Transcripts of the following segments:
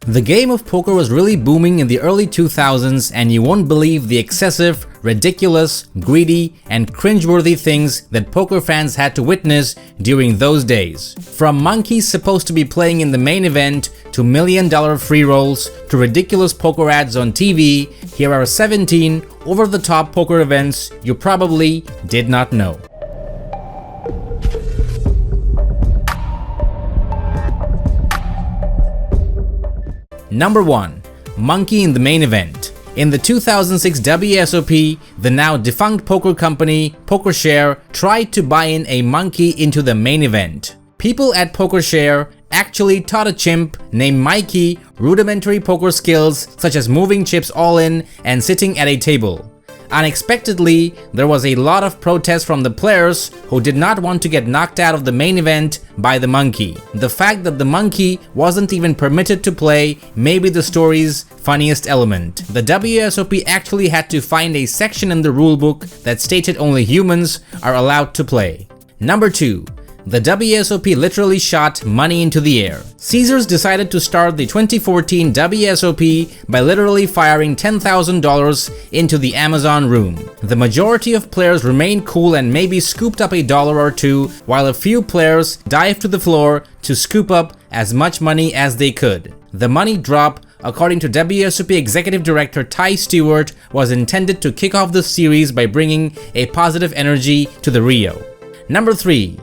The game of poker was really booming in the early 2000s, and you won't believe the excessive, ridiculous, greedy, and cringeworthy things that poker fans had to witness during those days. From monkeys supposed to be playing in the main event, to $1 million free rolls, to ridiculous poker ads on TV, here are 17 over-the-top poker events you probably did not know. Number 1. Monkey in the main event. In the 2006 WSOP, the now defunct poker company Pokerstars tried to buy in a monkey into the main event. People at Pokerstars actually taught a chimp named Mikey rudimentary poker skills such as moving chips all in and sitting at a table. Unexpectedly, there was a lot of protest from the players who did not want to get knocked out of the main event by the monkey. The fact that the monkey wasn't even permitted to play may be the story's funniest element. The WSOP actually had to find a section in the rulebook that stated only humans are allowed to play. Number 2. The WSOP literally shot money into the air. Caesars decided to start the 2014 WSOP by literally firing $10,000 into the Amazon room. The majority of players remained cool and maybe scooped up $1 or $2, while a few players dived to the floor to scoop up as much money as they could. The money drop, according to WSOP Executive Director Ty Stewart, was intended to kick off the series by bringing a positive energy to the Rio. Number 3.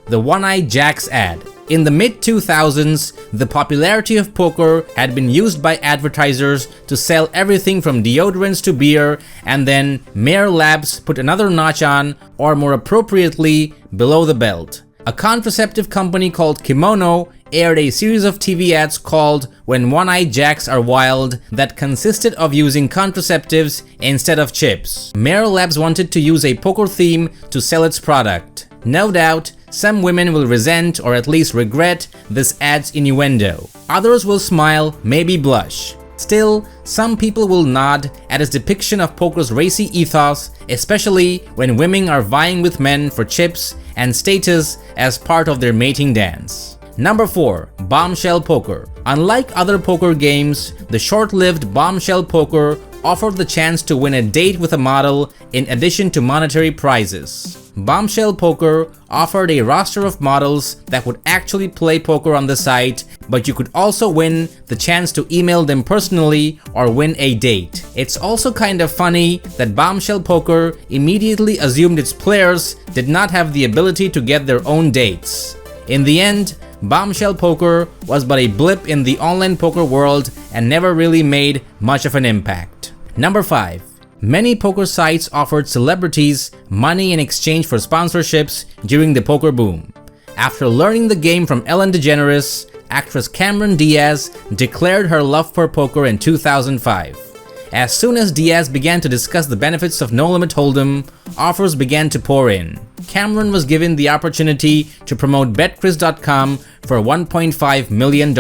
The One-Eyed Jacks ad. In the mid-2000s, the popularity of poker had been used by advertisers to sell everything from deodorants to beer, and then Mayor Labs put another notch on, or more appropriately, below the belt. A contraceptive company called Kimono aired a series of TV ads called When One-Eyed Jacks Are Wild that consisted of using contraceptives instead of chips. Mayor Labs wanted to use a poker theme to sell its product. No doubt, some women will resent or at least regret this ad's innuendo. Others will smile, maybe blush. Still, some people will nod at its depiction of poker's racy ethos, especially when women are vying with men for chips and status as part of their mating dance. Number 4. Bombshell Poker. Unlike other poker games, the short-lived Bombshell Poker offered the chance to win a date with a model in addition to monetary prizes. Bombshell Poker offered a roster of models that would actually play poker on the site, but you could also win the chance to email them personally or win a date. It's also kind of funny that Bombshell Poker immediately assumed its players did not have the ability to get their own dates. In the end, Bombshell Poker was but a blip in the online poker world and never really made much of an impact. Number 5. Many poker sites offered celebrities money in exchange for sponsorships during the poker boom. After learning the game from Ellen DeGeneres, actress Cameron Diaz declared her love for poker in 2005. As soon as Diaz began to discuss the benefits of No Limit Hold'em, offers began to pour in. Cameron was given the opportunity to promote BetCris.com for $1.5 million,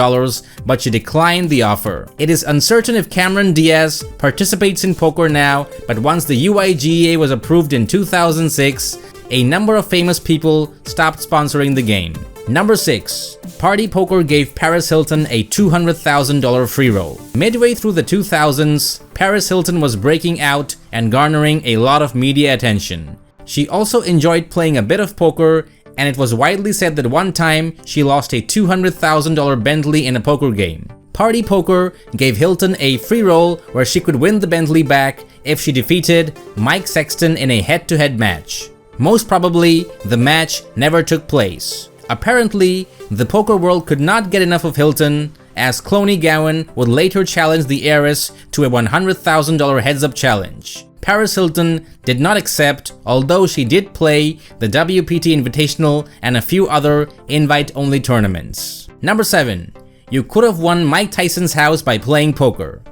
but she declined the offer. It is uncertain if Cameron Diaz participates in poker now, but once the UIGA was approved in 2006, a number of famous people stopped sponsoring the game. Number 6. Party Poker gave Paris Hilton a $200,000 free roll. Midway through the 2000s, Paris Hilton was breaking out and garnering a lot of media attention. She also enjoyed playing a bit of poker, and it was widely said that one time she lost a $200,000 Bentley in a poker game. Party Poker gave Hilton a free roll where she could win the Bentley back if she defeated Mike Sexton in a head-to-head match. Most probably, the match never took place. Apparently, the poker world could not get enough of Hilton, as Cloney Gowan would later challenge the heiress to a $100,000 heads-up challenge. Paris Hilton did not accept, although she did play the WPT Invitational and a few other invite-only tournaments. Number 7. You could have won Mike Tyson's house by playing poker.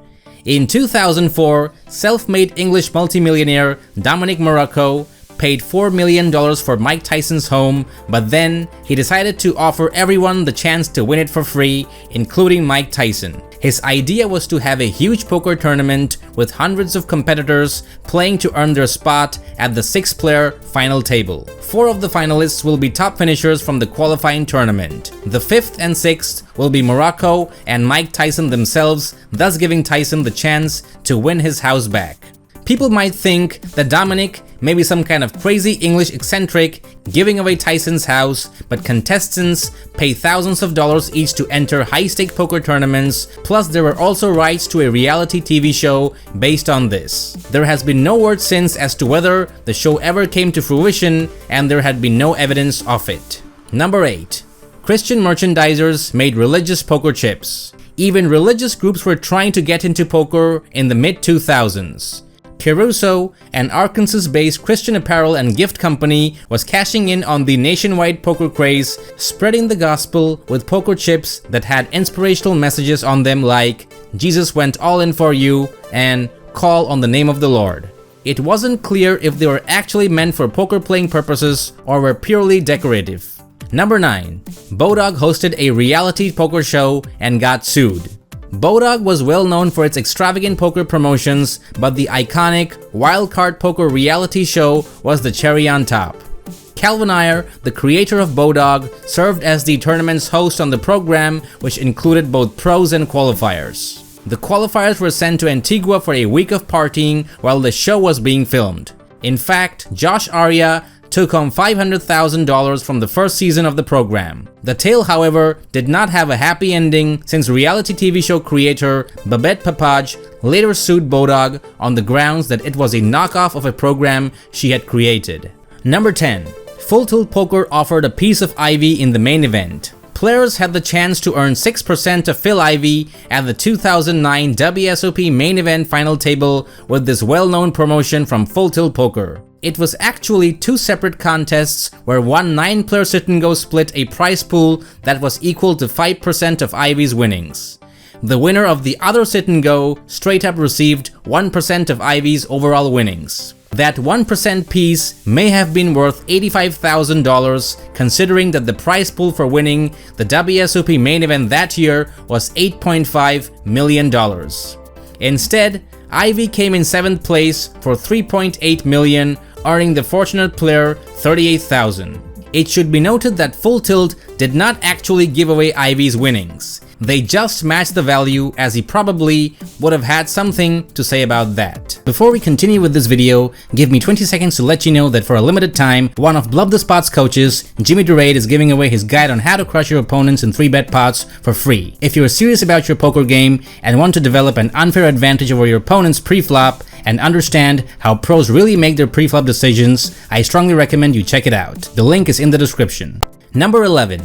In 2004, self-made English multimillionaire Dominic Morocco paid $4 million for Mike Tyson's home, but then he decided to offer everyone the chance to win it for free, including Mike Tyson. His idea was to have a huge poker tournament with hundreds of competitors playing to earn their spot at the 6-player final table. 4 of the finalists will be top finishers from the qualifying tournament. The 5th and 6th will be Morocco and Mike Tyson themselves, thus giving Tyson the chance to win his house back. People might think that Dominic may be some kind of crazy English eccentric giving away Tyson's house, but contestants pay thousands of dollars each to enter high-stake poker tournaments, plus there were also rights to a reality TV show based on this. There has been no word since as to whether the show ever came to fruition, and there had been no evidence of it. Number 8. Christian merchandisers made religious poker chips. Even religious groups were trying to get into poker in the mid-2000s. Caruso, an Arkansas-based Christian apparel and gift company, was cashing in on the nationwide poker craze, spreading the gospel with poker chips that had inspirational messages on them like "Jesus went all in for you" and "Call on the name of the Lord." It wasn't clear if they were actually meant for poker playing purposes or were purely decorative. Number 9. Bodog hosted a reality poker show and got sued. Bodog was well known for its extravagant poker promotions, but the iconic Wildcard Poker reality show was the cherry on top. Calvin Ayre, the creator of Bodog, served as the tournament's host on the program, which included both pros and qualifiers. The qualifiers were sent to Antigua for a week of partying while the show was being filmed. In fact, Josh Arya took home $500,000 from the first season of the program. The tale, however, did not have a happy ending since reality TV show creator Babette Papage later sued Bodog on the grounds that it was a knockoff of a program she had created. Number 10. Full Tilt Poker offered a piece of Ivey in the main event. Players had the chance to earn 6% of Phil Ivey at the 2009 WSOP main event final table with this well-known promotion from Full Tilt Poker. It was actually 2 separate contests where one 9-player sit-and-go split a prize pool that was equal to 5% of Ivey's winnings. The winner of the other sit-and-go straight up received 1% of Ivey's overall winnings. That 1% piece may have been worth $85,000 considering that the prize pool for winning the WSOP main event that year was $8.5 million. Instead, Ivey came in 7th place for $3.8 million, earning the fortunate player $38,000. It should be noted that Full Tilt did not actually give away Ivey's winnings. They just matched the value, as he probably would have had something to say about that. Before we continue with this video, give me 20 seconds to let you know that for a limited time, one of Bluff the Spot's coaches, Jimmy Durade, is giving away his guide on how to crush your opponents in 3-bet pots for free. If you're serious about your poker game and want to develop an unfair advantage over your opponents pre-flop and understand how pros really make their pre-flop decisions, I strongly recommend you check it out. The link is in the description. Number 11.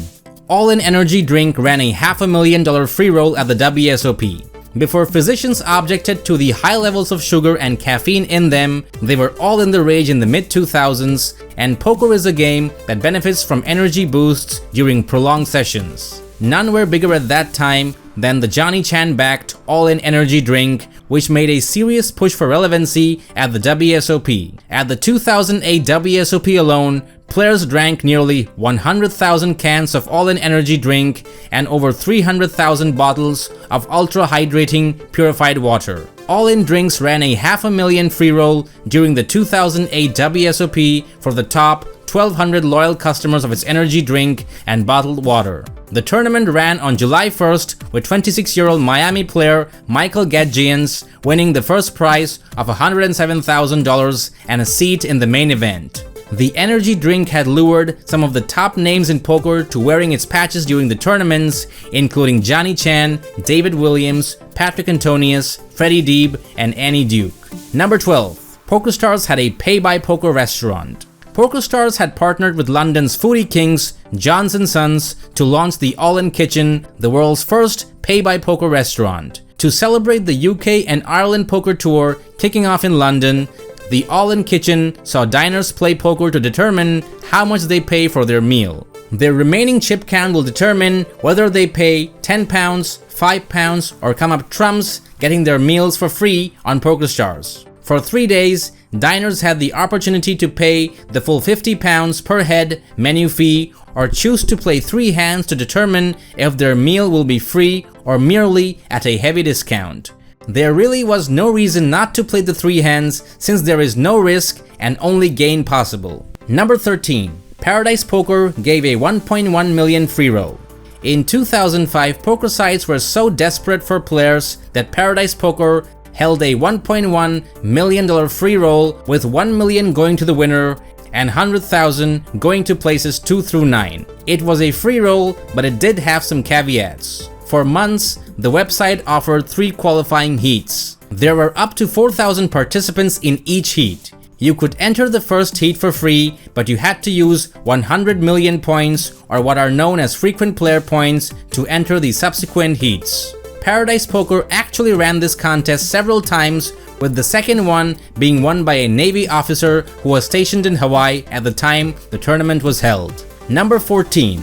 All In Energy Drink ran a $500,000 free roll at the WSOP. Before physicians objected to the high levels of sugar and caffeine in them, they were all in the rage in the mid-2000s, and poker is a game that benefits from energy boosts during prolonged sessions. None were bigger at that time than the Johnny Chan-backed All In Energy Drink, which made a serious push for relevancy at the WSOP. At the 2008 WSOP alone, players drank nearly 100,000 cans of All In Energy Drink and over 300,000 bottles of ultra-hydrating purified water. All In Drinks ran a $500,000 free roll during the 2008 WSOP for the top 1,200 loyal customers of its energy drink and bottled water. The tournament ran on July 1st with 26-year-old Miami player Michael Gadjians winning the first prize of $107,000 and a seat in the main event. The energy drink had lured some of the top names in poker to wearing its patches during the tournaments, including Johnny Chan, David Williams, Patrick Antonius, Freddie Deeb, and Annie Duke. Number 12. Pokerstars had a pay-by-poker restaurant. Pokerstars had partnered with London's foodie kings, Johns & Sons, to launch the All In Kitchen, the world's first pay-by-poker restaurant. To celebrate the UK and Ireland poker tour kicking off in London, the All In Kitchen saw diners play poker to determine how much they pay for their meal. Their remaining chip count will determine whether they pay £10, £5, or come up trumps, getting their meals for free on Pokerstars. For 3 days, diners had the opportunity to pay the full £50 per head menu fee or choose to play 3 hands to determine if their meal will be free or merely at a heavy discount. There really was no reason not to play the 3 hands since there is no risk and only gain possible. Number 13. Paradise Poker gave a 1.1 million free roll. In 2005, poker sites were so desperate for players that Paradise Poker held a $1.1 million free roll with $1 million going to the winner and $100,000 going to places 2 through 9. It was a free roll, but it did have some caveats. For months, the website offered 3 qualifying heats. There were up to 4,000 participants in each heat. You could enter the first heat for free, but you had to use 100 million points, or what are known as frequent player points, to enter the subsequent heats. Paradise Poker actually ran this contest several times, with the second one being won by a Navy officer who was stationed in Hawaii at the time the tournament was held. Number 14.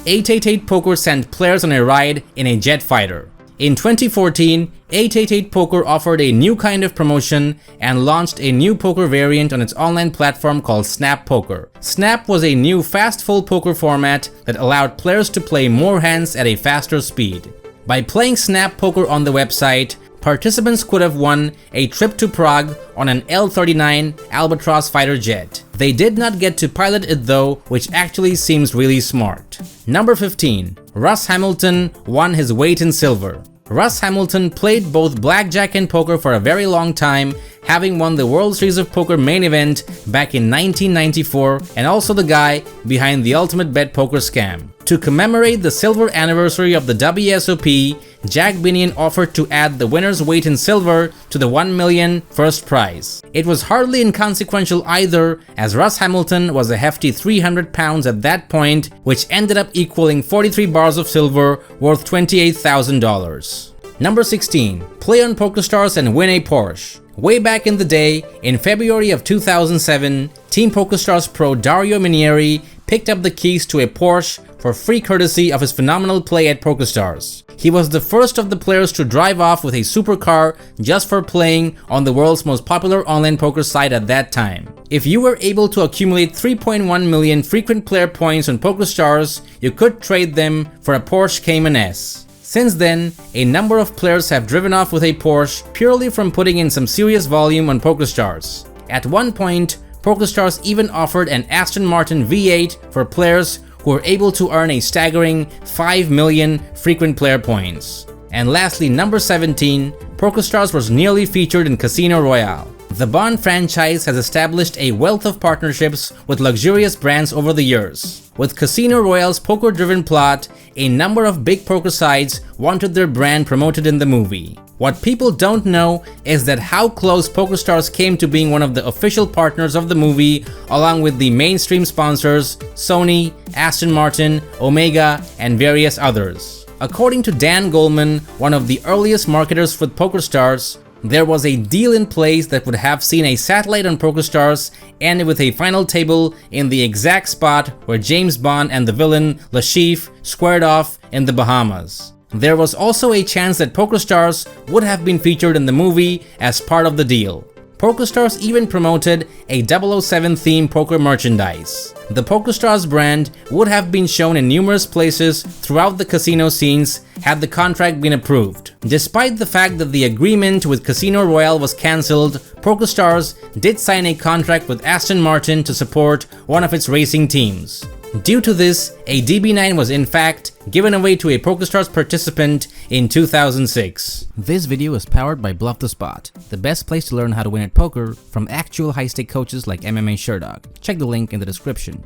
888 Poker sent players on a ride in a jet fighter. In 2014, 888 Poker offered a new kind of promotion and launched a new poker variant on its online platform called Snap Poker. Snap was a new fast fold poker format that allowed players to play more hands at a faster speed. By playing Snap Poker on the website, participants could have won a trip to Prague on an L-39 Albatross fighter jet. They did not get to pilot it though, which actually seems really smart. Number 15. Rus Hamilton won his weight in silver. Rus Hamilton played both blackjack and poker for a very long time, having won the World Series of Poker main event back in 1994 and also the guy behind the Ultimate Bet poker scam. To commemorate the silver anniversary of the WSOP, Jack Binion offered to add the winner's weight in silver to the $1 million first prize. It was hardly inconsequential either, as Rus Hamilton was a hefty 300 pounds at that point, which ended up equaling 43 bars of silver worth $28,000. Number 16. Play on Pokerstars and win a Porsche. Way back in the day, in February of 2007, Team Pokerstars pro Dario Minieri picked up the keys to a Porsche for free courtesy of his phenomenal play at Pokerstars. He was the first of the players to drive off with a supercar just for playing on the world's most popular online poker site at that time. If you were able to accumulate 3.1 million frequent player points on Pokerstars, you could trade them for a Porsche Cayman S. Since then, a number of players have driven off with a Porsche purely from putting in some serious volume on Pokerstars. At one point, Pokerstars even offered an Aston Martin V8 for players who were able to earn a staggering 5 million frequent player points. And lastly, number 17, Pokerstars was nearly featured in Casino Royale. The Bond franchise has established a wealth of partnerships with luxurious brands over the years. With Casino Royale's poker-driven plot, a number of big poker sites wanted their brand promoted in the movie. What people don't know is that how close Pokerstars came to being one of the official partners of the movie, along with the mainstream sponsors Sony, Aston Martin, Omega, and various others. According to Dan Goleman, one of the earliest marketers with Pokerstars, there was a deal in place that would have seen a satellite on Pokerstars end with a final table in the exact spot where James Bond and the villain Lashif squared off in the Bahamas. There was also a chance that Pokerstars would have been featured in the movie as part of the deal. Pokerstars even promoted a 007 themed poker merchandise. The Pokerstars brand would have been shown in numerous places throughout the casino scenes had the contract been approved. Despite the fact that the agreement with Casino Royale was cancelled, Pokerstars did sign a contract with Aston Martin to support one of its racing teams. Due to this, a DB9 was in fact given away to a Pokerstars participant in 2006. This video is powered by Bluff the Spot, the best place to learn how to win at poker from actual high-stake coaches like MMA Sherdog. Check the link in the description.